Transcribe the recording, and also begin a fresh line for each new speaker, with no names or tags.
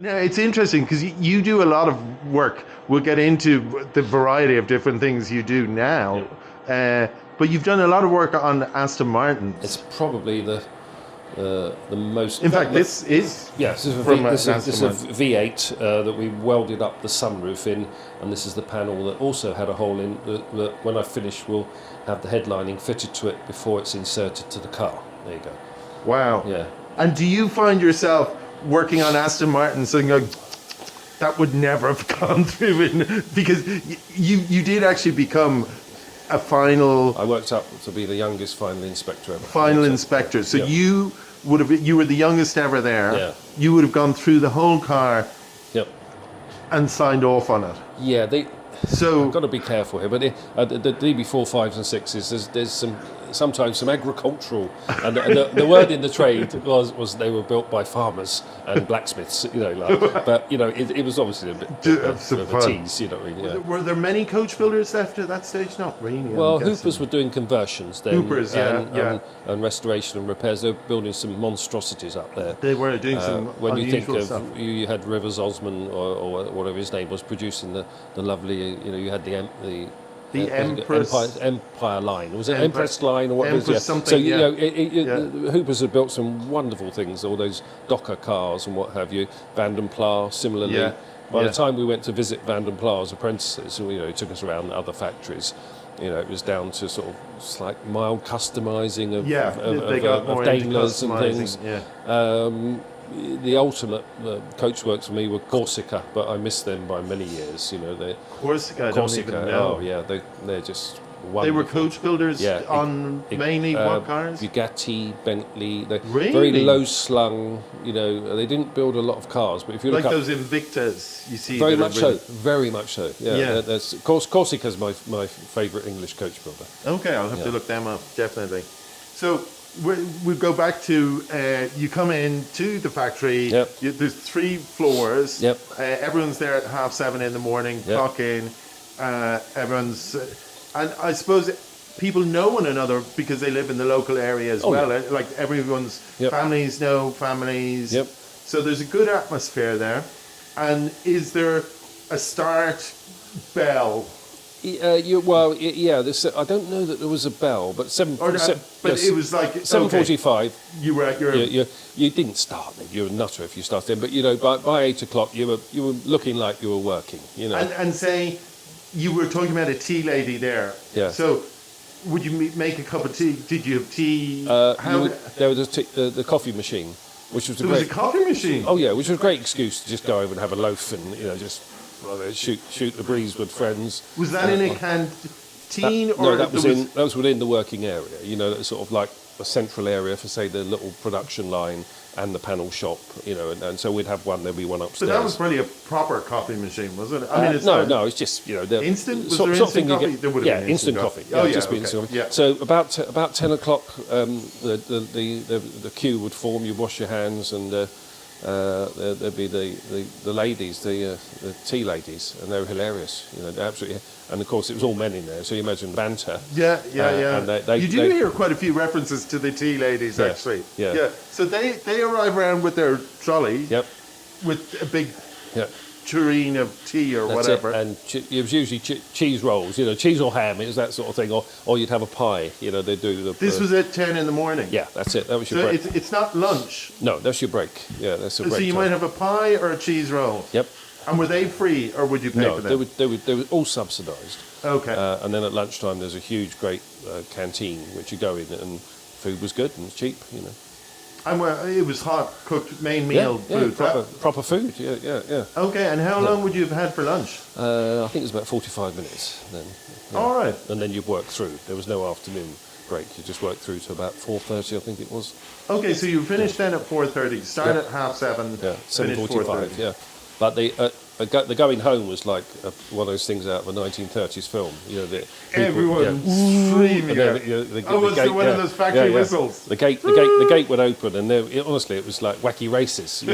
No, it's interesting because you do a lot of work. We'll get into the variety of different things you do now, but you've done a lot of work on Aston
It's
Martins.
probably the most.
In fact, this is
Yes, this is
from an
this
Aston
is a
Martin.
V8 that we welded up the sunroof in, and this is the panel that also had a hole in. That when I finish, we'll have the headlining fitted to it before it's inserted to the car. There you go.
Wow.
Yeah.
And do you find yourself working on Aston Martins and going, that would never have gone through in, because you did actually become a
I worked up to be the youngest final inspector ever.
final inspector. So
Yeah.
you were the youngest ever there.
Yeah.
You would have gone through the whole car
Yep.
and signed off on it.
Yeah,
So
I've got to be careful here, but the DB4 5s and 6s, there's sometimes some agricultural, and the word in the trade was they were built by farmers and blacksmiths, but it was obviously a bit of a tease, Yeah.
were there many coach builders left at that stage? Not really.
Well,
I'm guessing.
Hoopers were doing conversions then,
Hoopers,
and restoration and repairs. They were building some monstrosities up there.
They were doing some
When you think
unusual
of
stuff.
you had Rivers Osman or whatever his name was producing the lovely, you had the Empire line. Was it Empress line or what was it?
Empress something,
So
yeah.
Hoopers had built some wonderful things, all those Docker cars and what have you. Vanden Plas, similarly.
Yeah.
By the time we went to visit Vanden Plas apprentices, he took us around other factories. It was down to sort of like mild customising of Daimlers and things.
Yeah.
The ultimate coach works for me were Corsica, but I missed them by many years.
Corsica, I don't even know.
Oh yeah, they're just wonderful.
They were coach builders on mainly what cars?
Bugatti, Bentley. They're
Really?
very low slung. They didn't build a lot of cars, but if you look
Like
up,
those Invictas you see.
very
that are
much
really-
so, very much so. Yeah,
Yeah.
Corsica's my favourite English coach builder.
Okay, I'll have to look them up, definitely. So we go back to, you come in to the factory,
Yep.
there's 3 floors,
Yep.
Everyone's there at 7:30 in the morning,
Yep.
clock in, everyone's, and I suppose people know one another because they live in the local area as well,
yeah.
like everyone's
Yep.
families know families,
Yep.
so there's a good atmosphere there. And is there a start bell?
I don't know that there was a bell, but
It was like
7:45.
You were at your
You didn't start then. You're a nutter if you started then. But by 8 o'clock, you were looking like you were working.
and say you were talking about a tea lady there.
Yeah.
So would you make a cup of tea? Did you have tea?
There was the coffee machine, which was
There was a coffee machine.
Oh yeah, which was a great excuse to just go over and have a loaf and just shoot the breeze with friends.
Was that in a canteen or
No, that was within the working area. That's sort of like a central area for, say, the little production line and the panel shop. And so we'd have one. There'd be one upstairs.
But that was probably a proper coffee machine, wasn't it? I mean, it's
no, it's just the
instant. Was
sort
there
of
instant
thing you
coffee?
get-
There would have
yeah,
been
instant coffee.
Oh yeah,
just be
okay.
instant coffee.
Yeah.
So about 10 o'clock, the queue would form. You wash your hands, and there'd be the ladies, the tea ladies, and they were hilarious. They're absolutely. And of course, it was all men in there, so you imagine banter.
Yeah.
And
You do hear quite a few references to the tea ladies, actually.
Yeah.
So they arrive around with their trolley.
Yep.
With a big
Yeah.
tureen of tea or
That's
whatever.
it. And it was usually cheese rolls, cheese or ham. It was that sort of thing, or you'd have a pie. They do the.
This was at 10 in the morning.
Yeah, that's it. That was your
So
break.
it's not lunch.
No, that's your break. Yeah, that's a break.
So you
time.
might have a pie or a cheese roll.
Yep.
And were they free or would you pay
No,
for them?
they were all subsidised.
Okay.
And then at lunchtime, there's a huge, great canteen which you go in, and food was good and it's cheap.
And it was hot, cooked, main meal food.
Proper food. Yeah.
Okay, and how long would you have had for lunch?
I think it was about 45 minutes then. Yeah.
All right.
And then you'd work through. There was no afternoon break. You just worked through to about 4:30, I think it was.
Okay, so you finished then at 4:30. Start at 7:30.
Yeah,
Finish
7:45.
4:30.
Yeah, but the going home was like one of those things out of a 1930s film.
Everyone screaming.
And then, the
was
gate,
it one of those factory whistles?
The gate would open, and honestly, it was like wacky races.